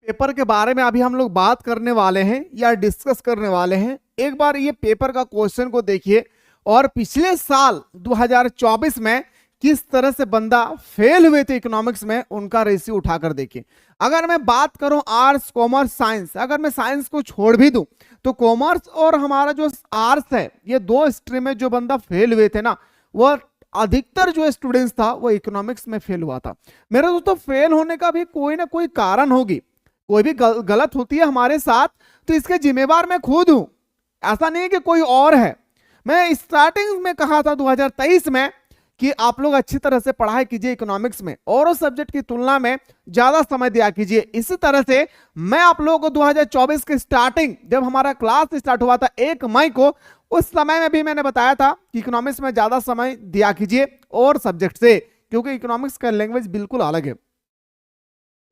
Paper के बारे में अभी हम लोग बात करने वाले हैं या डिस्कस करने वाले हैं। एक बार ये पेपर का क्वेश्चन को देखिए और पिछले साल 2024 में किस तरह से बंदा फेल हुए थे इकोनॉमिक्स में, उनका रेशियो उठाकर देखिए। अगर मैं बात करूं आर्ट्स कॉमर्स साइंस, अगर मैं साइंस को छोड़ भी दूं तो कॉमर्स और हमारा जो आर्ट्स है, ये दो स्ट्रीम में जो बंदा फेल हुए थे ना, वो अधिकतर जो स्टूडेंट्स था वो इकोनॉमिक्स में फेल हुआ था। मेरे दोस्तों, फेल होने का भी कोई ना कोई कारण होगी, कोई भी गलत होती है हमारे साथ तो इसके जिम्मेवार मैं खुद हूं, ऐसा नहीं है कि कोई और है। मैं स्टार्टिंग में कहा था 2023 में कि आप लोग अच्छी तरह से पढ़ाई कीजिए इकोनॉमिक्स में, और सब्जेक्ट की तुलना में ज्यादा समय दिया कीजिए। इसी तरह से मैं आप लोगों को 2024 के स्टार्टिंग जब हमारा क्लास स्टार्ट हुआ था 1 मई को, उस समय में भी मैंने बताया था कि इकोनॉमिक्स में ज्यादा समय दिया कीजिए और सब्जेक्ट से, क्योंकि इकोनॉमिक्स का लैंग्वेज बिल्कुल अलग है।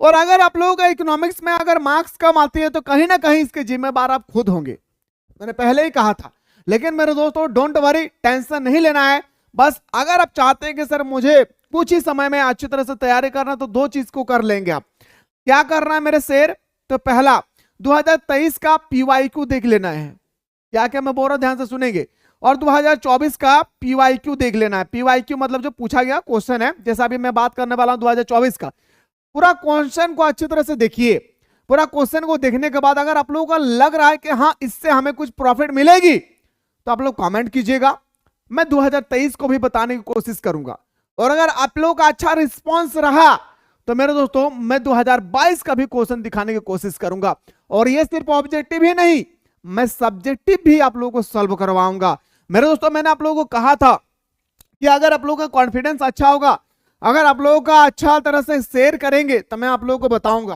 और अगर आप लोगों का इकोनॉमिक्स में अगर मार्क्स कम आती है तो कहीं ना कहीं इसके जिम्मेदार आप खुद होंगे, मैंने पहले ही कहा था। लेकिन मेरे दोस्तों, डोंट वरी, टेंशन नहीं लेना है। बस अगर आप चाहते हैं कि सर मुझे कुछ ही समय में अच्छी तरह से तैयारी करना, तो दो चीज को कर लेंगे आप। क्या करना है मेरे शेर? तो पहला 2023 का पीवाईक्यू देख लेना है। क्या क्या मैं बोल रहा हूं, ध्यान से सुनेंगे। और 2024 का पीवाईक्यू देख लेना है। पीवाईक्यू मतलब जो पूछा गया क्वेश्चन है, जैसा अभी मैं बात करने वाला हूं 2024 का। पूरा क्वेश्चन को अच्छी तरह से देखिए। पूरा क्वेश्चन को देखने के बाद अगर आप लोगों का लग रहा है कि हाँ इससे हमें कुछ प्रॉफिट मिलेगी, तो आप लोग कमेंट कीजिएगा। मैं 2023 को भी बताने की कोशिश करूंगा, और अगर आप लोगों का अच्छा रिस्पांस रहा तो मेरे दोस्तों मैं 2022 का भी क्वेश्चन दिखाने की कोशिश करूंगा। और ये सिर्फ ऑब्जेक्टिव ही नहीं, मैं सब्जेक्टिव भी आप लोगों को सॉल्व करवाऊंगा। मेरे दोस्तों, मैंने आप लोगों को कहा था कि अगर आप लोगों का कॉन्फिडेंस अच्छा होगा, अगर आप लोगों का अच्छा तरह से शेयर करेंगे, तो मैं आप लोगों को बताऊंगा।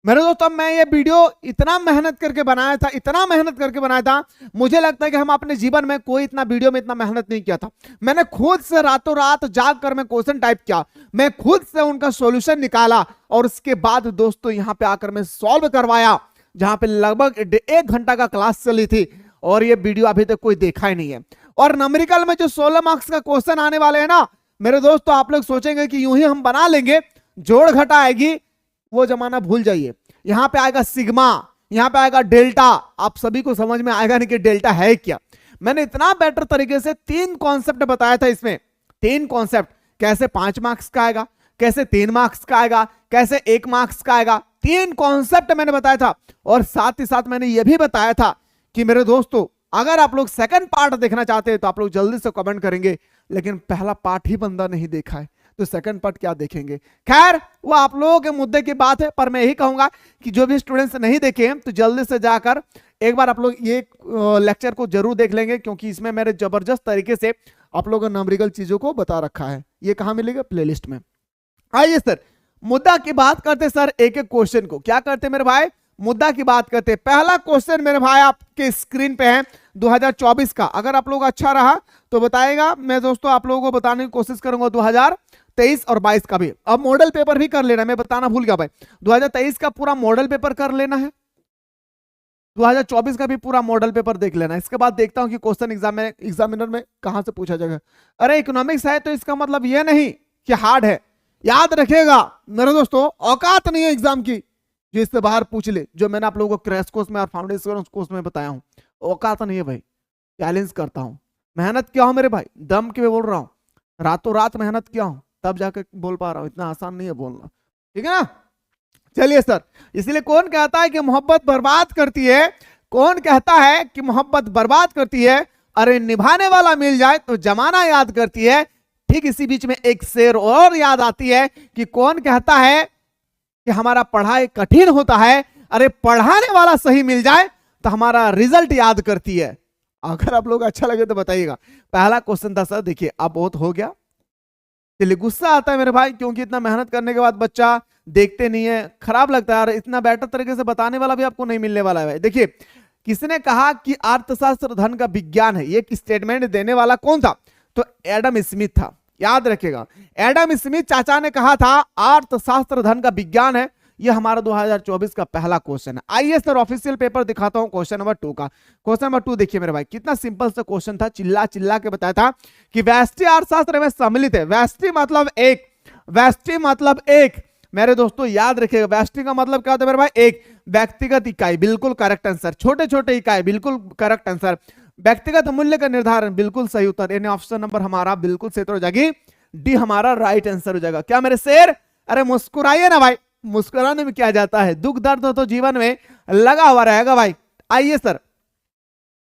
मेरे दोस्तों, मैं ये वीडियो इतना मेहनत करके बनाया था, इतना मेहनत करके बनाया था, मुझे लगता है कि हम अपने जीवन में कोई इतना वीडियो में इतना मेहनत नहीं किया था। मैंने खुद से रातों रात जाग कर मैं क्वेश्चन टाइप किया, मैं खुद से उनका सॉल्यूशन निकाला, और उसके बाद दोस्तों यहाँ पे आकर मैं सॉल्व करवाया, जहां पे लगभग 1 घंटा का क्लास चली थी। और ये वीडियो अभी तक कोई देखा ही नहीं है। और न्यूमेरिकल में जो 16 मार्क्स का क्वेश्चन आने वाले हैं ना मेरे दोस्तों, आप लोग सोचेंगे कि यूं ही हम बना लेंगे, जोड़ घटा आएगी, वो जमाना भूल जाइए। यहां पे आएगा सिग्मा, यहां पे आएगा डेल्टा। आप सभी को समझ में आएगा नहीं कि डेल्टा है क्या। मैंने इतना बेटर तरीके से 3 कॉन्सेप्ट बताया था इसमें। 3 कॉन्सेप्ट, कैसे 5 मार्क्स का आएगा, कैसे 3 मार्क्स का आएगा, कैसे 1 मार्क्स का आएगा। 3 कॉन्सेप्ट मैंने बताया था। और साथ ही साथ मैंने यह भी बताया था कि मेरे दोस्तों, अगर आप लोग सेकंड पार्ट देखना चाहते हैं तो आप लोग जल्दी से कमेंट करेंगे, लेकिन पहला पार्ट ही बंदा नहीं देखा है तो सेकंड पार्ट क्या देखेंगे। खैर, वो आप लोगों के मुद्दे की बात है, पर मैं यही कहूंगा कि जो भी स्टूडेंट्स नहीं देखे तो जल्दी से जाकर एक बार आप लोग ये लेक्चर को जरूर देख लेंगे, क्योंकि इसमें मेरे जबरदस्त तरीके से आप लोगों ने न्यूमेरिकल चीजों को बता रखा है। ये कहां मिलेगा? प्लेलिस्ट में। आइए सर, मुद्दा की बात करते सर, एक एक क्वेश्चन को क्या करते मेरे भाई, मुद्दा की बात करते। पहला क्वेश्चन मेरे भाई आपके स्क्रीन पे है 2024 का। अगर आप लोग अच्छा रहा तो बताएगा, मैं दोस्तों आप लोगों को बताने की कोशिश करूंगा 2023 और 22 का भी। अब मॉडल पेपर भी कर लेना, मैं बताना भूल गया भाई, 2023 का पूरा मॉडल पेपर कर लेना है, 2024 का भी पूरा मॉडल पेपर देख लेना। इसके बाद देखता हूं कि क्वेश्चन एग्जामिनर में कहां से पूछा जाएगा। अरे इकोनॉमिक्स है तो इसका मतलब यह नहीं कि हार्ड है। याद रखेगा मेरे दोस्तों, औकात नहीं है एग्जाम की जो इससे बाहर पूछ ले, जो मैंने आप लोगों को क्रैश कोर्स में और फाउंडेशन कोर्स में बताया हूं। औकात नहीं है भाई, चैलेंज करता हूं, मेहनत किया हूं मेरे भाई, दम के बोल रहा हूं, रातों रात मेहनत किया हूं, तब जाकर बोल पा रहा हूं। इतना आसान नहीं है बोलना, ठीक है ना। चलिए सर, इसलिए कौन कहता है कि मोहब्बत बर्बाद करती है? कौन कहता है कि मोहब्बत बर्बाद करती है? अरे निभाने वाला मिल जाए तो जमाना याद करती है। ठीक इसी बीच में एक शेर और याद आती है कि कौन कहता है कि हमारा पढ़ाई कठिन होता है? अरे पढ़ाने वाला सही मिल जाए तो हमारा रिजल्ट याद करती है। अगर आप लोग अच्छा लगे तो बताइएगा। पहला क्वेश्चन था सर, देखिए अब बहुत हो गया। चलिए, गुस्सा आता है मेरे भाई, क्योंकि इतना मेहनत करने के बाद बच्चा देखते नहीं है, खराब लगता है। और इतना बेटर तरीके से बताने वाला भी आपको नहीं मिलने वाला है। देखिए, किसने कहा कि अर्थशास्त्र धन का विज्ञान है? ये स्टेटमेंट देने वाला कौन था? तो एडम स्मिथ था। याद रखेगा, एडम स्मिथ चाचा ने कहा था अर्थशास्त्र धन का विज्ञान है। यह हमारा 2024 का पहला क्वेश्चन है। आइए सर ऑफिशियल पेपर दिखाता हूं क्वेश्चन नंबर 2 का। क्वेश्चन नंबर 2 देखिए मेरे भाई, कितना सिंपल सा क्वेश्चन था, चिल्ला चिल्ला के बताया था कि व्यष्टि अर्थशास्त्र में सम्मिलित है। व्यष्टि मतलब एक, व्यष्टि मतलब एक, मेरे दोस्तों याद रखिएगा, व्यष्टि का मतलब क्या होता है मेरे भाई, एक व्यक्तिगत इकाई, बिल्कुल करेक्ट आंसर। छोटे छोटे इकाई, बिल्कुल करेक्ट आंसर। व्यक्तिगत मूल्य का निर्धारण, बिल्कुल सही उत्तर, यानी ऑप्शन नंबर हमारा बिल्कुल सही हो जाएगी, डी हमारा राइट आंसर हो जाएगा। क्या मेरे शेर, अरे मुस्कुराइए ना भाई, मुस्कुराने में क्या जाता है, दुख दर्द तो जीवन में लगा हुआ रहेगा भाई। आइए सर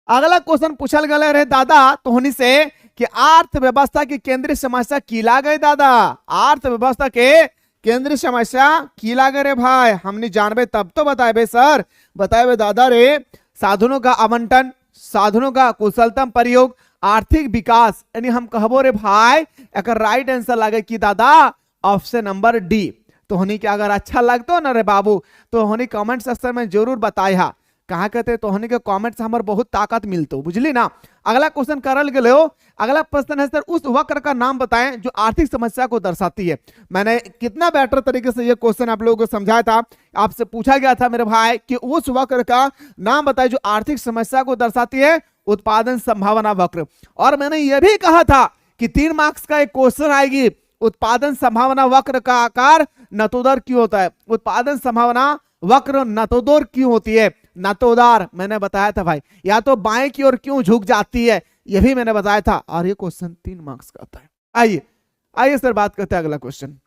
अगला क्वेश्चन पूछल गए रहे दादा तोहनी से कि अर्थव्यवस्था की केंद्रीय समस्या किला गए दादा, अर्थव्यवस्था के केंद्रीय समस्या किला गए रे भाई, हमने जानबे तब तो बताए सर, बताए दादा रे, साधनों का आवंटन, साधनों का कुशलतम प्रयोग, आर्थिक विकास, यानी हम कहबो रे भाई एक राइट आंसर लगे कि दादा ऑप्शन नंबर डी। तो होनी के अगर अच्छा लगतो ना रे बाबू तो होनी कमेंट सेक्शन में जरूर बताए हा, कहा कहते तो होनी के कमेंट से हमारे बहुत ताकत मिलतो, बुझली ना। अगला क्वेश्चन करल गए हो, अगला प्रश्न है सर उस वक्र का नाम बताएं जो आर्थिक समस्या को दर्शाती है। मैंने कितना बेटर तरीके से ये क्वेश्चन आप लोगों को समझाया था, आपसे पूछा गया था मेरे भाई कि उस वक्र का नाम बताएं जो आर्थिक समस्या को दर्शाती है, उत्पादन संभावना वक्र। और मैंने यह भी कहा था कि 3 मार्क्स का एक क्वेश्चन आएगी, उत्पादन संभावना वक्र का आकार नतोदर क्यों होता है, उत्पादन संभावना वक्र नतोदर क्यों होती है, नतोदार मैंने बताया था भाई, या तो बाएं की ओर क्यों झुक जाती है, यह भी मैंने बताया था। और ये क्वेश्चन 3 मार्क्स का आता है। आइए आइए सर बात करते हैं अगला क्वेश्चन।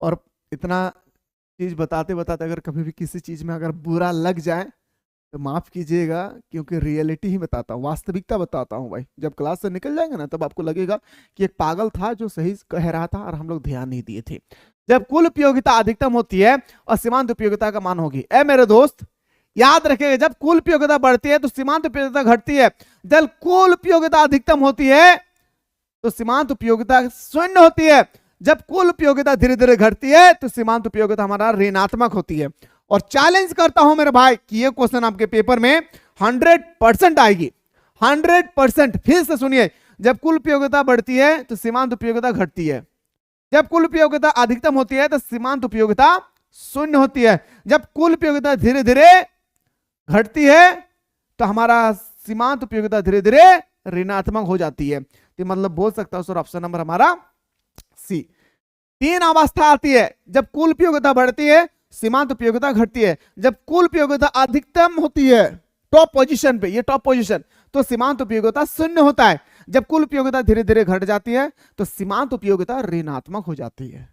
और इतना चीज बताते बताते अगर कभी भी किसी चीज में अगर बुरा लग जाए तो माफ कीजिएगा, क्योंकि रियलिटी ही बताता हूँ, वास्तविकता बताता हूँ भाई। जब क्लास से निकल जाएंगे ना तब आपको लगेगा कि एक पागल था जो सही कह रहा था और हम लोग ध्यान नहीं दिए थे। जब कुल उपयोगिता अधिकतम होती है और सीमांत उपयोगिता का मान होगी, ए मेरे दोस्त याद रखेगा, जब कुल उपयोगिता बढ़ती है तो सीमांत उपयोगिता घटती है, जब कुल उपयोगिता अधिकतम होती है तो सीमांत उपयोगिता शून्य होती है, जब कुल उपयोगिता धीरे धीरे घटती है तो सीमांत उपयोगिता हमारा ऋणात्मक होती है। और चैलेंज करता हूं मेरे भाई कि ये क्वेश्चन आपके पेपर में 100% आएगी, 100%। फिर से सुनिए, जब कुल उपयोगिता बढ़ती है तो सीमांत उपयोगिता घटती है, जब कुल उपयोगिता अधिकतम होती है तो सीमांत उपयोगिता शून्य होती है, जब कुल उपयोगिता धीरे धीरे घटती है तो हमारा सीमांत उपयोगिता धीरे धीरे ऋणात्मक हो जाती है। तो मतलब बोल सकता हूं सर ऑप्शन नंबर हमारा सी। 3 अवस्था आती है, जब कुल उपयोगिता बढ़ती है सीमांत उपयोगिता घटती है, जब कुल उपयोगिता अधिकतम होती है टॉप पोजीशन पे, ये टॉप पोजीशन, तो सीमांत उपयोगिता शून्य होता है, जब कुल उपयोगिता धीरे धीरे घट जाती है तो सीमांत उपयोगिता ऋणात्मक हो जाती है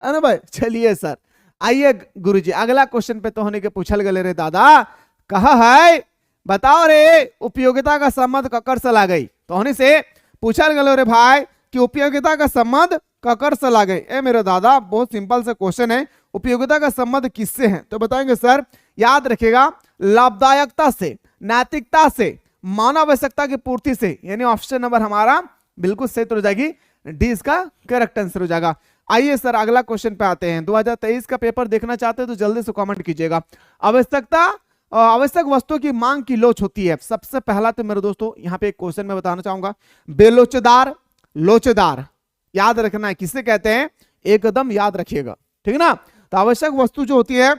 ना भाई। चलिए सर आइए गुरुजी अगला क्वेश्चन पे तो होने के पूछल गए रे दादा, कहा है बताओ रे उपयोगिता का संबंध ककर से ला गई। तो होने से पूछल गए रे भाई कि उपयोगिता का संबंध ककर से ला गई। ए मेरे दादा बहुत सिंपल सा क्वेश्चन है, उपयोगिता का संबंध किससे है, तो बताएंगे सर याद रखिएगा लाभदायकता से, नैतिकता से, मानव आवश्यकता की पूर्ति से, यानी ऑप्शन नंबर हमारा बिल्कुल सही हो जाएगी, डी इसका करेक्ट आंसर हो जाएगा। आइए सर अगला क्वेश्चन पे आते हैं। 2023 का पेपर देखना चाहते हैं तो जल्दी से कमेंट कीजिएगा। आवश्यकता आवश्यक वस्तुओं की मांग की लोच होती है। सबसे पहला तो मेरे दोस्तों यहाँ पे एक क्वेश्चन मैं बताना चाहूंगा, बेलोचेदार, लोचेदार याद रखना है किसे कहते हैं, एकदम याद रखिएगा, ठीक है ना। तो आवश्यक वस्तु जो होती है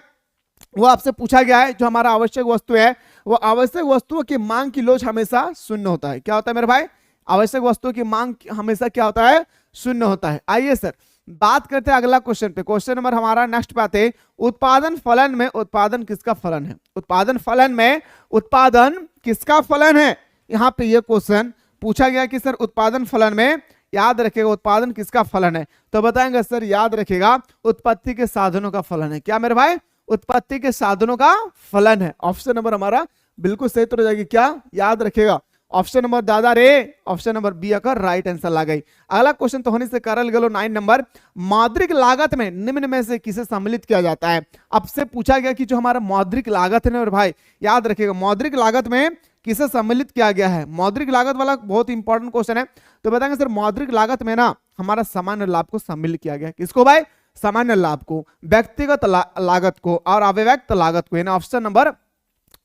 वो आपसे पूछा गया है, जो हमारा आवश्यक वस्तु है वो आवश्यक वस्तुओं की मांग की लोच हमेशा शून्य होता है। क्या होता है मेरे भाई, आवश्यक वस्तुओं की मांग हमेशा क्या होता है, शून्य होता है। आइए सर बात करते हैं अगला क्वेश्चन पे। क्वेश्चन नंबर हमारा नेक्स्ट पे आते हैं, उत्पादन फलन में उत्पादन किसका फलन है, उत्पादन फलन में उत्पादन किसका फलन है। यहाँ पे ये क्वेश्चन पूछा गया कि सर उत्पादन फलन में याद रखेगा उत्पादन किसका फलन है, तो बताएंगे सर याद रखेगा उत्पत्ति के साधनों का फलन है। क्या मेरे भाई, उत्पत्ति के साधनों का फलन है। ऑप्शन नंबर हमारा बिल्कुल सही तो हो जाएगी, क्या याद रखेगा ऑप्शन नंबर दादा रे, ऑप्शन नंबर बी का राइट आंसर ला गई। अगला क्वेश्चन तो होने से करल गलो 9 नंबर, मौद्रिक लागत में निम्न में से किसे सम्मिलित किया जाता है। अब से पूछा गया कि जो हमारा मौद्रिक लागत है ना भाई याद रखिएगा मौद्रिक लागत में किसे सम्मिलित किया गया है। मौद्रिक लागत वाला बहुत इंपॉर्टेंट क्वेश्चन है, तो बताएंगे सर मौद्रिक लागत में ना हमारा सामान्य लाभ को सम्मिलित किया गया है। किसको भाई, सामान्य लाभ को, व्यक्तिगत लागत को और अव्यक्त लागत को, यानी ऑप्शन नंबर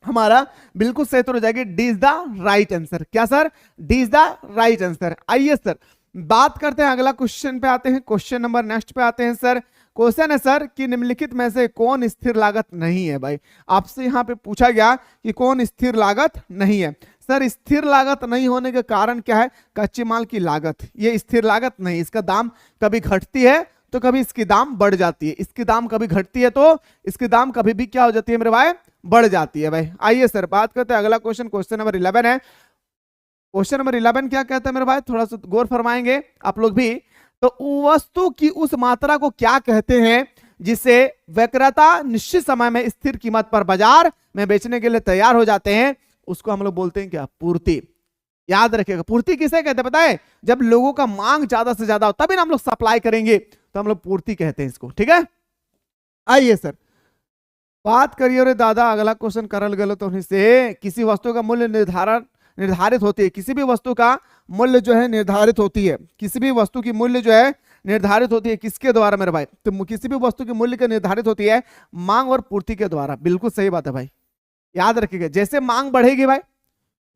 हमारा बिल्कुल सही तो हो जाएगी, D is the right answer. क्या sir, D is the right answer. आइए सर बात करते हैं अगला क्वेश्चन पे आते हैं, क्वेश्चन नंबर नेक्स्ट पे आते हैं सर। क्वेश्चन है सर कि निम्नलिखित में से कौन स्थिर लागत नहीं है। भाई आपसे यहाँ पे पूछा गया कि कौन स्थिर लागत नहीं है। सर स्थिर लागत नहीं होने का कारण क्या है, कच्चे माल की लागत, ये स्थिर लागत नहीं, इसका दाम कभी घटती है तो कभी इसकी दाम बढ़ जाती है, इसकी दाम कभी घटती है, तो इसकी दाम कभी भी क्या हो जाती है मेरे भाई, बढ़ जाती है भाई। आइए सर बात करते हैं अगला क्वेश्चन, क्वेश्चन नंबर 11 है। क्वेश्चन नंबर 11 क्या कहता है मेरे भाई, थोड़ा सा गौर फरमाएंगे आप लोग भी। तो वस्तु की उस मात्रा को क्या कहते हैं जिसे विक्रेता निश्चित समय में स्थिर कीमत पर बाजार में बेचने के लिए तैयार हो जाते हैं, उसको हम लोग बोलते हैं क्या, पूर्ति। याद रखिएगा, पूर्ति किसे कहते हैं पता है, जब लोगों का मांग ज्यादा से ज्यादा हो तभी ना हम लोग सप्लाई करेंगे, तो हम लोग पूर्ति कहते हैं इसको, ठीक है। आइए सर बात करिए। अरे दादा अगला क्वेश्चन करल गलत होने से किसी वस्तु का मूल्य निर्धारित होती है, किसी भी वस्तु का मूल्य जो है निर्धारित होती है, किसी भी वस्तु की मूल्य जो है निर्धारित होती है किसके द्वारा मेरे भाई, तो किसी भी वस्तु की मूल्य का निर्धारित होती है मांग और पूर्ति के द्वारा। बिल्कुल सही बात है भाई, याद रखिएगा। जैसे मांग बढ़ेगी भाई,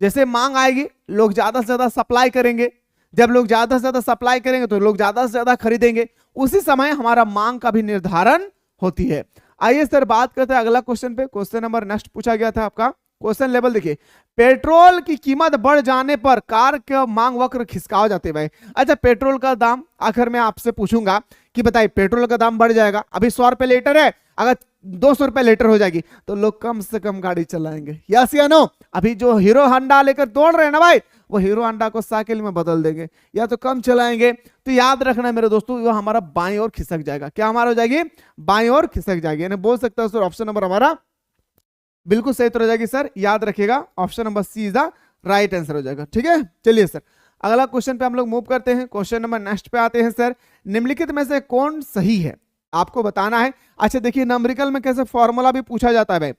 जैसे मांग आएगी लोग ज्यादा से ज्यादा सप्लाई करेंगे, जब लोग ज्यादा से ज्यादा सप्लाई करेंगे तो लोग ज्यादा से ज्यादा खरीदेंगे, उसी समय हमारा मांग का भी निर्धारण होती है। आइए सर बात करते हैं अगला क्वेश्चन पे। क्वेश्चन नंबर नेक्स्ट पूछा गया था आपका, क्वेश्चन लेवल देखिए, पेट्रोल की कीमत बढ़ जाने पर कार का मांग वक्र खिसका जाते हैं भाई। अच्छा पेट्रोल का दाम, आखिर में आपसे पूछूंगा कि बताइए पेट्रोल का दाम बढ़ जाएगा, अभी 100 रुपए लीटर है, अगर 200 रुपए लीटर हो जाएगी तो लोग कम से कम गाड़ी चलाएंगे, यस या नो। अभी जो हीरो होंडा लेकर दौड़ रहे हैं ना भाई, वो हीरो होंडा को साइकिल में बदल देंगे या तो कम चलाएंगे। तो याद रखना मेरे दोस्तों, वो हमारा बाईं ओर खिसक जाएगा। क्या हमारा हो जाएगी, बाईं ओर खिसक जाएगी। यानी बोल सकता हूं सर ऑप्शन नंबर हमारा बिल्कुल सही तो हो जाएगी सर, याद रखिएगा option number C is the right answer हो जाएगा, ठीक है। चलिए सर अगला क्वेश्चन पे हम लोग मूव करते हैं। क्वेश्चन नंबर नेक्स्ट पे आते हैं सर, निम्नलिखित में से कौन सही है आपको बताना है। अच्छा देखिए नंबरिकल में कैसे फॉर्मूला भी पूछा जाता है भाई,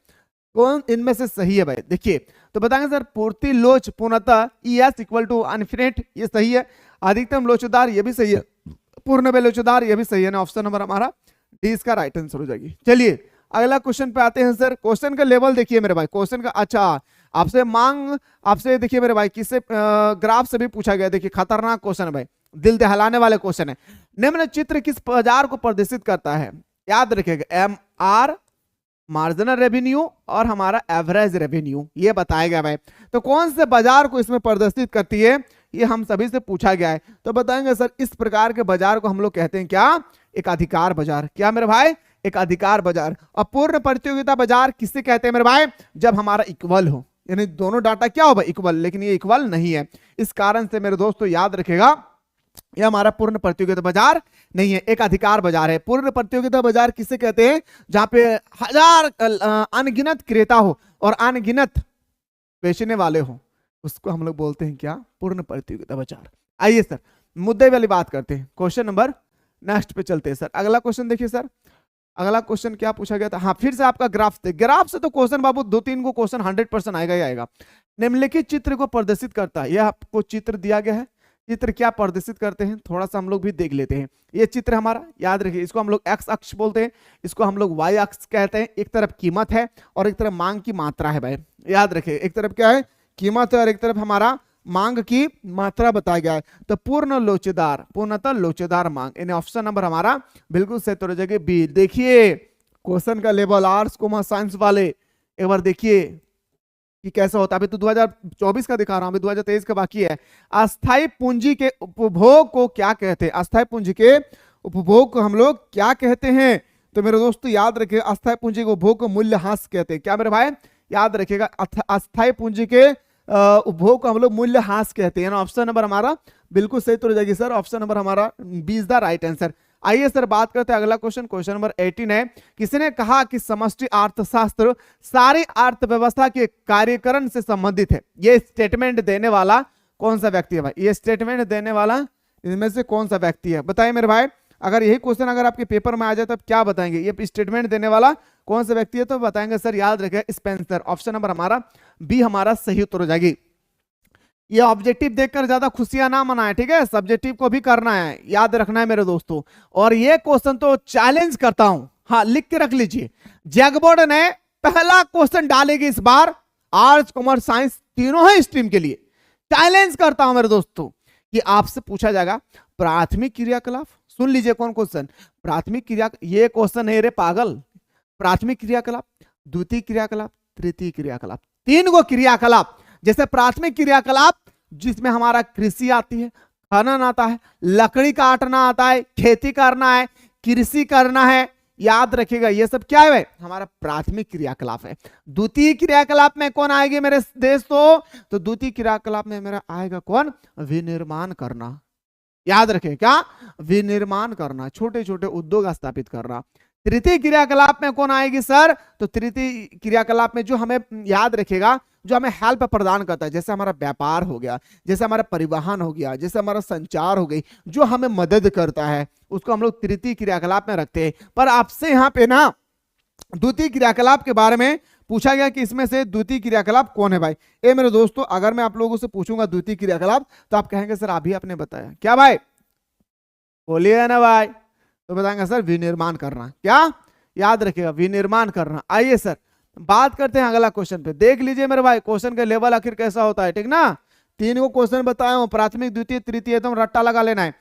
कौन इनमें से सही है भाई, देखिए तो बताएंगे सर पूर्ति लोच पूर्णतः ES इक्वल टू अनफिनिट, ये सही है। अधिकतम लोचदार, ये भी सही है। पूर्ण बेलोचदार, ये भी सही है ना, ऑप्शन नंबर हमारा डी इसका राइट आंसर हो जाएगी। चलिए अगला क्वेश्चन पे आते हैं सर। क्वेश्चन का लेवल देखिए मेरे भाई, क्वेश्चन का अच्छा आपसे मांग, आपसे देखिए मेरे भाई किससे ग्राफ से भी पूछा गया। देखिए खतरनाक क्वेश्चन है भाई, दिल दहलाने वाले क्वेश्चन है। निम्न चित्र किस बाजार को प्रदर्शित करता है, याद रखिएगा MR मार्जिनल रेवेन्यू और हमारा एवरेज रेवेन्यू, ये बताया गया भाई। तो कौन से बाजार को इसमें प्रदर्शित करती है, ये हम सभी से पूछा गया है। तो बताएंगे सर इस प्रकार के बाजार को हम लोग कहते हैं क्या, एक अधिकार बाजार। क्या मेरे भाई, एक अधिकार बाजार। और पूर्ण प्रतियोगिता बाजार किसे कहते हैं मेरे भाई, जब हमारा इक्वल हो, यानी दोनों डाटा क्या हो भाई, इक्वल। लेकिन ये इक्वल नहीं है, इस कारण से मेरे दोस्तों याद रखेगा ये हमारा पूर्ण प्रतियोगिता बाजार नहीं है, एक अधिकार बाजार है। पूर्ण प्रतियोगिता बाजार किसे कहते हैं, जहां पे हजार अनगिनत क्रेता हो और अनगिनत बेचने वाले हो, उसको हम लोग बोलते हैं क्या, पूर्ण प्रतियोगिता बाजार। आइए सर मुद्दे वाली बात करते हैं, क्वेश्चन नंबर नेक्स्ट पे चलते हैं सर। अगला क्वेश्चन देखिए सर, अगला क्वेश्चन क्या पूछा गया था, हाँ फिर से आपका ग्राफ से, ग्राफ से तो क्वेश्चन बाबू 2-3 को क्वेश्चन 100% आएगा ही आएगा। निम्नलिखित चित्र को प्रदर्शित करता है, यह आपको चित्र दिया गया है, चित्र क्या प्रदर्शित करते हैं थोड़ा सा हम लोग भी देख लेते हैं। ये चित्र हमारा, याद रखिए इसको हम लोग एक्स अक्ष बोलते हैं, इसको हम लोग वाई अक्ष कहते हैं। एक तरफ कीमत है और एक तरफ मांग की मात्रा है भाई, याद रखिए एक तरफ क्या है, कीमत है और एक तरफ हमारा मांग की मात्रा बताया गया है। तो पूर्ण लोचदार, पूर्णतः लोचदार मांग, यानी ऑप्शन नंबर हमारा बिल्कुल सही तो हो जाएगा बी। देखिए क्वेश्चन का लेवल आर्ट्स कॉमर्स साइंस वाले एक बार देखिए कि कैसा होता है। अभी तो 2024 का दिखा रहा हूं, अभी 2023 का बाकी है। अस्थायी पूंजी के उपभोग को क्या कहते हैं, अस्थायी पूंजी के उपभोग को हम लोग क्या कहते हैं, तो मेरे दोस्तों याद रखिए अस्थायी पूंजी के उपभोग को मूल्यह्रास कहते हैं। क्या मेरे भाई, याद रखिएगा अस्थायी पूंजी के उपभोग को हम लोग मूल्यह्रास कहते हैं। ऑप्शन नंबर हमारा बिल्कुल सही तो हो जाएगी सर, ऑप्शन नंबर हमारा B is the right answer. आइए सर बात करते हैं अगला क्वेश्चन, क्वेश्चन नंबर 18 है। किसी ने कहा कि समष्टि अर्थशास्त्र सारी अर्थव्यवस्था के कार्यकरण से संबंधित है, ये स्टेटमेंट देने वाला कौन सा व्यक्ति है भाई, ये स्टेटमेंट देने वाला इनमें से कौन सा व्यक्ति है, बताइए मेरे भाई। अगर यही क्वेश्चन अगर आपके पेपर में आ जाए तो क्या बताएंगे, ये स्टेटमेंट देने वाला कौन सा व्यक्ति है, तो बताएंगे सर याद रखें स्पेंसर। ऑप्शन नंबर हमारा बी हमारा सही उत्तर हो जाएगी। ये ऑब्जेक्टिव देखकर ज्यादा खुशियां ना मनाए, ठीक है, सब्जेक्टिव को भी करना है, याद रखना है मेरे दोस्तों। और ये क्वेश्चन तो चैलेंज करता हूं, हाँ लिख के रख लीजिए, जैक बोर्ड ने पहला क्वेश्चन डालेगी इस बार, आर्ट्स कॉमर्स साइंस तीनों है स्ट्रीम के लिए। चैलेंज करता हूं मेरे दोस्तों कि आपसे पूछा जाएगा प्राथमिक क्रियाकलाप, सुन लीजिए कौन क्वेश्चन, प्राथमिक क्रिया, ये क्वेश्चन है रे पागल, प्राथमिक क्रियाकलाप, द्वितीय क्रियाकलाप, तृतीय क्रियाकलाप, 3 गो क्रियाकलाप। जैसे प्राथमिक क्रियाकलाप जिसमें हमारा कृषि आती है, खनन आता है, लकड़ी काटना आता है, खेती करना है, कृषि करना है, याद रखिएगा ये सब क्या है भाई, हमारा प्राथमिक क्रियाकलाप है। द्वितीय क्रियाकलाप में कौन आएगी मेरे दोस्तों, तो द्वितीय क्रियाकलाप में मेरा आएगा कौन, विनिर्माण करना। याद रखें क्या, विनिर्माण करना, छोटे छोटे उद्योग स्थापित करना। तृतीय क्रियाकलाप में कौन आएगी सर, तो तृतीय क्रियाकलाप में जो हमें याद रखेगा, जो हमें हेल्प प्रदान करता है, जैसे हमारा व्यापार हो गया, जैसे हमारा परिवहन हो गया, जैसे हमारा संचार हो गई, जो हमें मदद करता है, उसको हम लोग तृतीय क्रियाकलाप में रखते हैं। पर आपसे यहाँ पे ना द्वितीय क्रियाकलाप के बारे में पूछा गया कि इसमें से द्वितीय क्रियाकलाप कौन है भाई। ए मेरे दोस्तों, अगर मैं आप लोगों से पूछूंगा द्वितीय क्रियाकलाप, तो आप कहेंगे सर अभी आपने बताया क्या भाई, बोलिए ना भाई, तो बताएंगे सर विनिर्माण करना। क्या याद रखिएगा, विनिर्माण करना। आइए सर बात करते हैं अगला क्वेश्चन पे। देख लीजिए मेरे भाई क्वेश्चन का लेवल आखिर कैसा होता है, ठीक ना। 3 को क्वेश्चन बताया हूं, प्राथमिक द्वितीय तृतीय, एकदम रट्टा लगा लेना है।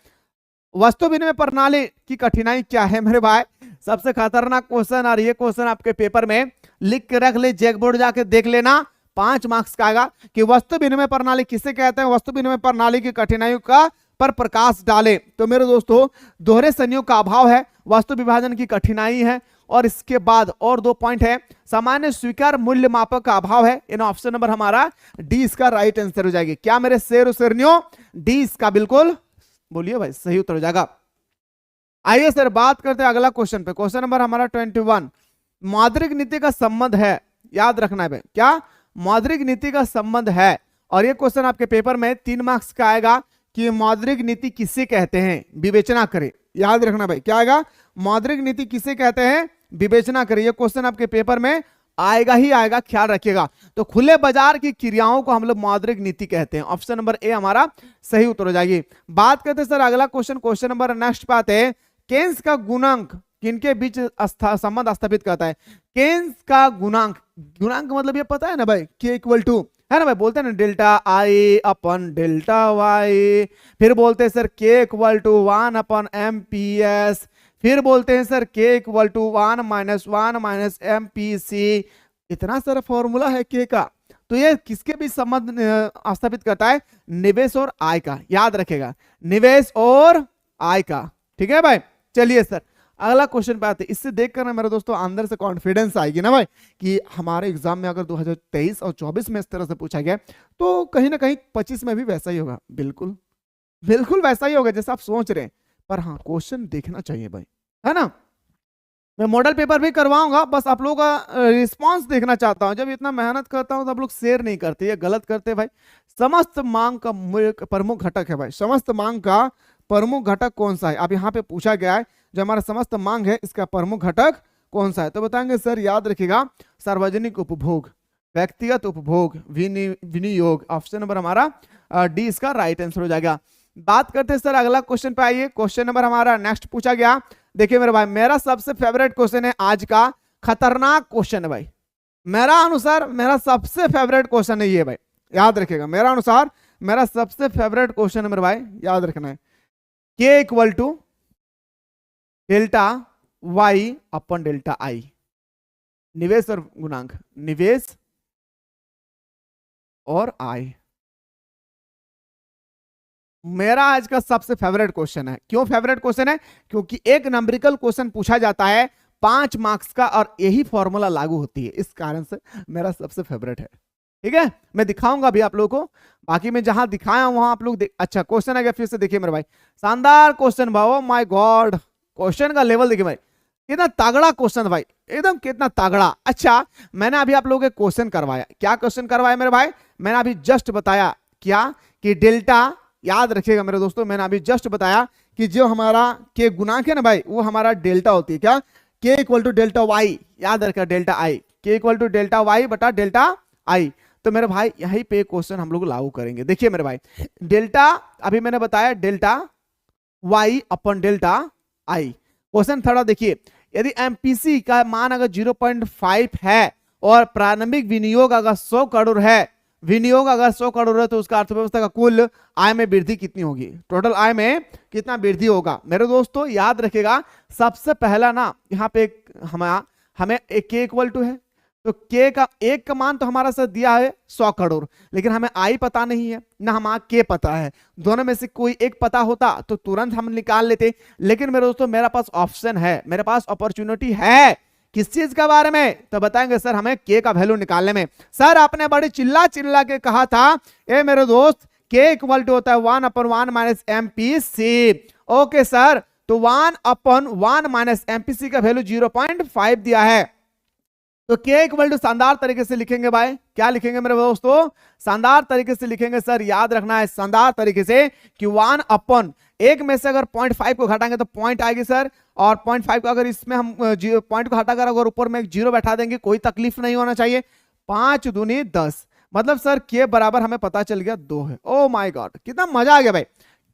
वस्तु विनिमय प्रणाली की कठिनाई क्या है मेरे भाई, सबसे खतरनाक क्वेश्चन, और ये क्वेश्चन आपके पेपर में लिख के रख ले, जैक बोर्ड जाके देख लेना, 5 मार्क्स का आएगा कि वस्तु विनिमय प्रणाली किसे कहते हैं, वस्तु विनिमय प्रणाली की कठिनाइयों का पर प्रकाश डाले। तो मेरे दोस्तों दोहरे संयोग का अभाव है, वस्तु विभाजन की कठिनाई है, और इसके बाद और 2 पॉइंट है, सामान्य स्वीकार मूल्य मापक का अभाव है। इन ऑप्शन नंबर हमारा डी इसका राइट आंसर हो जाएगी। क्या मेरे शेर शेरनियों, डी इसका बिल्कुल बोलिए भाई सही उत्तर हो जाएगा। आइए सर बात करते हैं अगला क्वेश्चन पे। क्वेश्चन नंबर हमारा 21, मौद्रिक नीति का संबंध है, याद रखना है भाई, क्या मौद्रिक नीति का संबंध है। और ये क्वेश्चन आपके पेपर में 3 मार्क्स का आएगा कि मौद्रिक नीति किसे कहते हैं, विवेचना करें। याद रखना भाई, क्या आएगा, मौद्रिक नीति किसे कहते हैं, विवेचना करें। ये क्वेश्चन आपके पेपर में आएगा ही आएगा, ख्याल रखिएगा। तो खुले बाजार की क्रियाओं को हम लोग मौद्रिक नीति कहते हैं। ऑप्शन नंबर ए हमारा सही उत्तर हो जाएगी। बात करते हैं सर अगला क्वेश्चन, क्वेश्चन नंबर नेक्स्ट पे आते हैं। केन्स का गुणांक किनके बीच संबंध स्थापित करता है। केन्स का गुणांक, गुणांक मतलब ये पता है ना भाई, के इक्वल टू है ना भाई, बोलते हैं ना delta I upon delta Y, फिर बोलते हैं sir K equal to 1 upon M P S, फिर बोलते हैं sir K equal to 1 minus M P C. इतना सारा फॉर्मूला है के का, तो ये किसके बीच संबंध स्थापित करता है, निवेश और आय का। याद रखेगा, निवेश और आय का, ठीक है भाई। चलिए सर अगला क्वेश्चन पे आते हैं। इससे देखकर ना मेरे दोस्तों अंदर से कॉन्फिडेंस आएगी ना भाई कि हमारे एग्जाम में अगर 2023 और 24 में इस तरह से पूछा गया, तो कहीं ना कहीं 25 में भी वैसा ही होगा। बिल्कुल बिल्कुल वैसा ही होगा जैसा आप सोच रहे हैं। पर हाँ क्वेश्चन देखना चाहिए भाई, है ना। मैं मॉडल पेपर भी करवाऊंगा, बस आप लोगों का रिस्पांस देखना चाहता हूं। जब इतना मेहनत करता हूं तो आप लोग शेयर नहीं करते, ये गलत करते भाई। समस्त मांग का प्रमुख घटक है भाई, समस्त मांग का प्रमुख घटक कौन सा है। अब यहाँ पे पूछा गया है जो हमारा समस्त मांग है इसका प्रमुख घटक कौन सा है, तो बताएंगे सर याद रखिएगा, सार्वजनिक उपभोग, व्यक्तिगत उपभोग, विनियोग। ऑप्शन नंबर हमारा डी इसका राइट आंसर हो जाएगा। बात करते हैं सर अगला क्वेश्चन पे। आइए क्वेश्चन नंबर हमारा नेक्स्ट पूछा गया। देखिए मेरे भाई मेरा सबसे फेवरेट क्वेश्चन है आज का, खतरनाक क्वेश्चन है भाई। मेरा अनुसार मेरा सबसे फेवरेट क्वेश्चन है ये भाई, याद रखिएगा। मेरा अनुसार मेरा सबसे फेवरेट क्वेश्चन है मेरे भाई, याद रखना है। K equal to delta Y upon delta I, निवेश और गुणांक, निवेश और आय। मेरा आज का सबसे फेवरेट क्वेश्चन है। क्यों फेवरेट क्वेश्चन है, क्योंकि एक नंबरिकल क्वेश्चन पूछा जाता है 5 मार्क्स का, और यही फॉर्मूला लागू होती है, इस कारण से मेरा सबसे फेवरेट है। ठीक है, मैं दिखाऊंगा अभी आप लोगों को, बाकी मैं जहां दिखाया वहां आप लोग अच्छा क्वेश्चन आ गया, फिर से देखिए मेरे भाई, शानदार क्वेश्चन भाई, माय गॉड, क्वेश्चन का लेवल देखिए भाई, कितना तगड़ा क्वेश्चन भाई, एकदम कितना तगड़ा। अच्छा मैंने अभी आप लोगों के क्वेश्चन करवाया, क्या क्वेश्चन करवाया मेरे भाई, मैंने अभी जस्ट बताया क्या कि डेल्टा, याद रखिएगा मेरे दोस्तों, मैंने अभी जस्ट बताया कि जो हमारा के गुणांक है ना भाई, वो हमारा डेल्टा होती है, क्या के इक्वल टू डेल्टा वाई, याद रखिएगा डेल्टा आई, के इक्वल टू डेल्टा वाई बटा डेल्टा आई। तो मेरे भाई यहीं पे क्वेश्चन हम लोग लागू करेंगे। देखिए मेरे भाई, डेल्टा अभी मैंने बताया delta Y upon delta I. Question थोड़ा देखिए, यदि एमपीसी का मान अगर 0.5 है और प्रारंभिक विनियोग अगर 100 करोड़ है, विनियोग अगर 100 करोड़ है, तो उसका अर्थव्यवस्था का कुल आय में वृद्धि कितनी होगी, टोटल आय में कितना वृद्धि होगा। मेरे दोस्तों याद रखेगा, सबसे पहला ना यहाँ पे हमें एक के इक्वल टू है, तो के का एक का मान तो हमारा सर दिया है 100 करोड़, लेकिन हमें आई पता नहीं है ना हमारा के पता है। दोनों में से कोई एक पता होता तो तुरंत हम निकाल लेते, लेकिन मेरे दोस्तों मेरे पास ऑप्शन है, मेरे पास अपॉर्चुनिटी है किस चीज के बारे में, तो बताएंगे सर हमें के का वैल्यू निकालने में। सर आपने बड़ी चिल्ला चिल्ला के कहा था ए मेरे दोस्त के इक्वल टू होता है 1/1 माइनस एमपीसी। ओके सर, तो 1/1 माइनस एमपीसी का वैल्यू 0.5 दिया है, तो के इक्वल टू शानदार तरीके से लिखेंगे भाई, क्या लिखेंगे मेरे दोस्तों, शानदार तरीके से लिखेंगे सर, याद रखना है शानदार तरीके से कि 1/1 में से अगर 0.5 को घटाएंगे तो पॉइंट आएगी सर, और 0.5 को अगर इसमें हम पॉइंट को हटाकर अगर ऊपर में एक जीरो बैठा देंगे, कोई तकलीफ नहीं होना चाहिए। 5 दूनी 10, मतलब सर के बराबर हमें पता चल गया 2 है। ओ माय गॉड, कितना मजा आ गया भाई।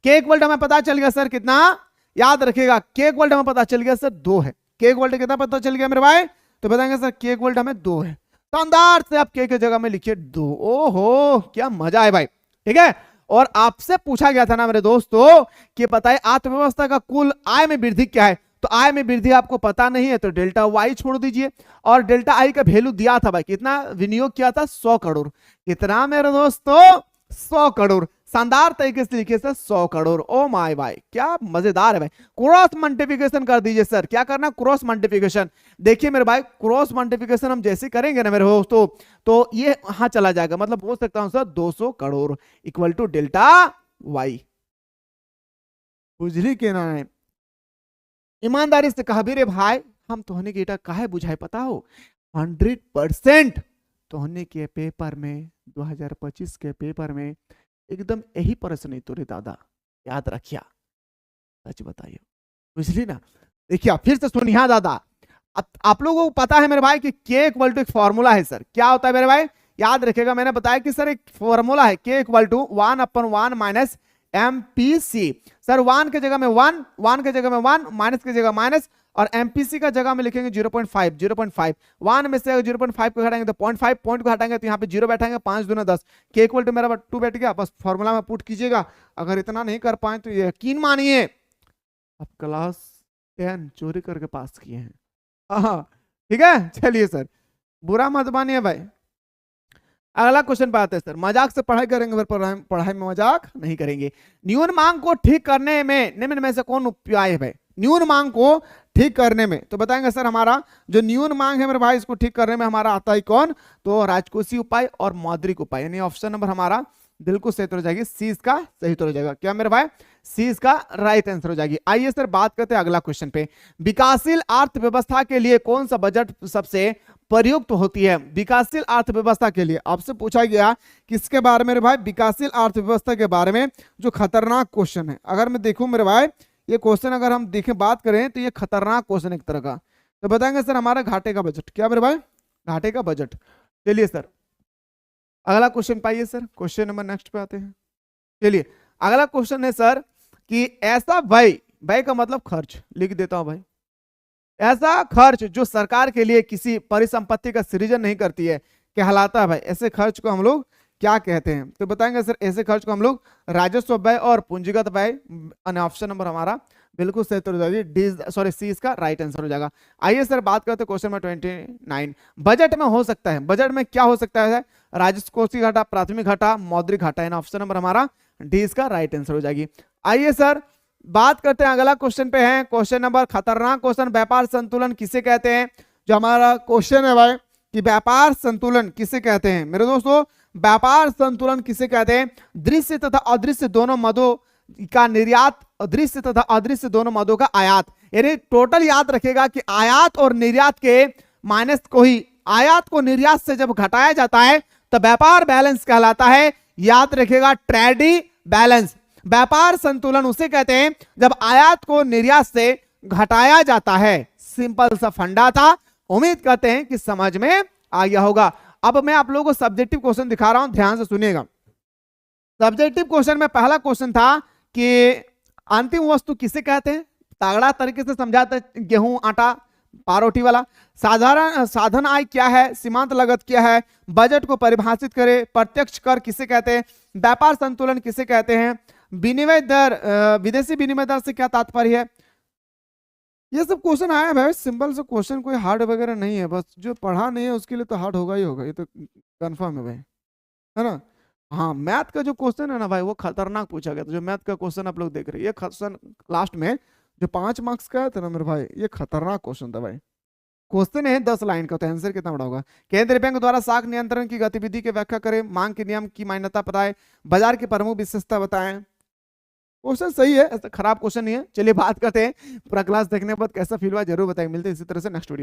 के इक्वल टू हमें पता चल गया सर कितना, याद रखिएगा के इक्वल टू हमें पता चल गया सर 2 है। के इक्वल टू कितना पता चल गया मेरे भाई, तो बताएंगे सर के इक्वल टू हमें 2 है। शानदार से आप के की जगह में लिखिए 2। ओहो क्या मजा है भाई, ठीक है। और आपसे पूछा गया था ना मेरे दोस्तों कि पता है अर्थव्यवस्था का कुल आय में वृद्धि क्या है, तो आय में वृद्धि आपको पता नहीं है तो डेल्टा वाई छोड़ दीजिए, और डेल्टा आई का वैल्यू दिया था भाई, कितना विनियोग किया था 100 करोड़, कितना मेरे दोस्तों 100 करोड़। शानदार तरीके से लिखिए सर 100 करोड़। ओ माय भाई क्या मजेदार है भाई। क्रॉस मल्टीप्लिकेशन कर दीजिए सर, क्या करना क्रॉस मल्टीप्लिकेशन। देखिए मेरे भाई क्रॉस मल्टीप्लिकेशन हम जैसे करेंगे ना मेरे दोस्तों, तो ये हाँ चला जाएगा, मतलब बोल सकता हूं sir 200 crore equal to delta Y. बुझली के ना है, ईमानदारी से कहा भी रे भाई हम तोहने की काहे बुझाए पता हो, 100% तोहने के पेपर में 2025 के पेपर में एकदम यही प्रश्न नहीं तो रे दादा, याद रखिया, सच बताइए बुझली ना। देखिए फिर से सुनिया दादा, आप लोगों को पता है मेरे भाई कि के इक्वल टू एक फॉर्मूला है सर, क्या होता है मेरे भाई, याद रखिएगा मैंने बताया कि सर एक फॉर्मूला है K equal to 1/1 minus MPC. Sir 1 के जगह में 1, 1 के जगह में 1, माइनस की जगह माइनस, और एमपीसी का जगह में लिखेंगे 0.5, 0.5। 1 में से 0.5 को हटाएंगे तो 0.5, पॉइंट को हटाएंगे तो यहाँ पे 0 बैठाएंगे, 5 दूना 10, के इक्वल टू मेरा 2 बैठ गया, बस फॉर्मूला में पुट कीजिएगा। अगर इतना नहीं कर पाए तो यकीन मानिए अब क्लास 10 चोरी करके पास किए हैं। हाँ ठीक है, चलिए सर बुरा मत मानिए भाई। अगला क्वेश्चन पे आते हैं सर, मजाक से पढ़ाई करेंगे पढ़ाई में मजाक नहीं करेंगे। न्यून मांग को ठीक करने में निम्न में से कौन उपाय है भाई, न्यून मांग को ठीक करने में, तो बताएंगे सर हमारा जो न्यून मांग है मेरे भाई इसको ठीक करने में हमारा आता है कौन, तो राजकोषीय उपाय और मौद्रिक उपाय, यानी ऑप्शन नंबर हमारा बिल्कुल सही हो जाएगी, सी इसका सही हो जाएगा, क्या मेरे भाई सी इसका राइट आंसर हो जाएगी। आइए सर बात करते हैं अगला क्वेश्चन पे, विकासशील अर्थव्यवस्था के लिए कौन सा बजट सबसे प्रयुक्त होती है। विकासशील अर्थव्यवस्था के लिए आपसे पूछा गया किसके बारे में मेरे भाई, विकासशील अर्थव्यवस्था के बारे में, जो खतरनाक क्वेश्चन है। अगर मैं देखूं मेरे भाई ये क्वेश्चन अगर हम देखें बात करें तो ये खतरनाक क्वेश्चन एक तरह का, तो बताएंगे सर हमारा घाटे का बजट, क्या मेरे भाई घाटे का बजट। चलिए सर अगला क्वेश्चन पाइए सर, क्वेश्चन नंबर नेक्स्ट पे आते हैं। चलिए अगला क्वेश्चन है सर कि ऐसा व्यय, व्यय का मतलब खर्च, लिख देता हूं भाई, ऐसा खर्च जो सरकार के लिए किसी परिसंपत्ति का सृजन नहीं करती है कहलाता है भाई, ऐसे खर्च को हम लोग क्या कहते हैं, तो बताएंगे सर ऐसे खर्च को हम लोग राजस्व व्यय और पूंजीगत व्यय, ऑप्शन नंबर हमारा बिल्कुल सही हो जाएगी, डी सॉरी सी इसका राइट आंसर हो जाएगा। आइए सर बात करते हैं क्वेश्चन नंबर 29, बजट में हो सकता है, बजट में क्या हो सकता है, राजस्व कोषीय घाटा, प्राथमिक घाटा, मौद्रिक घाटा, ऑप्शन नंबर हमारा डी इसका राइट आंसर हो जाएगी। आइए सर बात करते हैं अगला क्वेश्चन पे है, क्वेश्चन नंबर खतरनाक क्वेश्चन, व्यापार संतुलन किसे कहते हैं। जो हमारा क्वेश्चन है भाई कि व्यापार संतुलन किसे कहते हैं मेरे दोस्तों, व्यापार संतुलन किसे कहते हैं, दृश्य तथा अदृश्य दोनों मदों का निर्यात, दृश्य तथा अदृश्य दोनों मदों का आयात, यानी टोटल याद रखेगा कि आयात और निर्यात के माइनस को ही, आयात को निर्यात से जब घटाया जाता है तो व्यापार बैलेंस कहलाता है, याद रखेगा ट्रेडी बैलेंस। व्यापार संतुलन उसे कहते हैं जब आयात को निर्यात से घटाया जाता है। सिंपल सा फंडा था, उम्मीद करते हैं कि समझ में आ गया होगा। अब मैं आप लोगों को सब्जेक्टिव क्वेश्चन दिखा रहा हूं, ध्यान से सुनिएगा। सब्जेक्टिव क्वेश्चन में पहला क्वेश्चन था कि अंतिम वस्तु किसे कहते हैं, तगड़ा तरीके से समझाते हैं, गेहूं आटा पारोटी वाला। साधारण साधन आय क्या है, सीमांत लागत क्या है, बजट को परिभाषित करें, प्रत्यक्ष कर किसे कहते हैं, व्यापार संतुलन किसे कहते हैं, विनिमय दर, विदेशी विनिमय दर से क्या तात्पर्य है, ये सब क्वेश्चन आया है भाई, सिंपल से क्वेश्चन, कोई हार्ड वगैरह नहीं है, बस जो पढ़ा नहीं है उसके लिए तो हार्ड होगा ही होगा, ये तो कंफर्म है भाई, है ना। हाँ, मैथ का जो क्वेश्चन है ना भाई, वो खतरनाक पूछा गया था। जो मैथ का क्वेश्चन आप लोग देख रहे हैं, ये क्वेश्चन लास्ट में जो 5 मार्क्स का था ना मेरे भाई, ये खतरनाक क्वेश्चन था भाई। क्वेश्चन है 10 लाइन का, तो आंसर कितना बड़ा होगा। केंद्रीय बैंक द्वारा साख नियंत्रण की गतिविधि की व्याख्या करें, मांग के नियम की मान्यता बताएं, बाजार की प्रमुख विशेषता बताएं। क्वेश्चन सही है, ऐसा खराब क्वेश्चन नहीं है। चलिए बात करते हैं पूरा क्लास देखने के बाद कैसा फील हुआ, जरूर बताएं। मिलते हैं इसी तरह से नेक्स्ट वीडियो।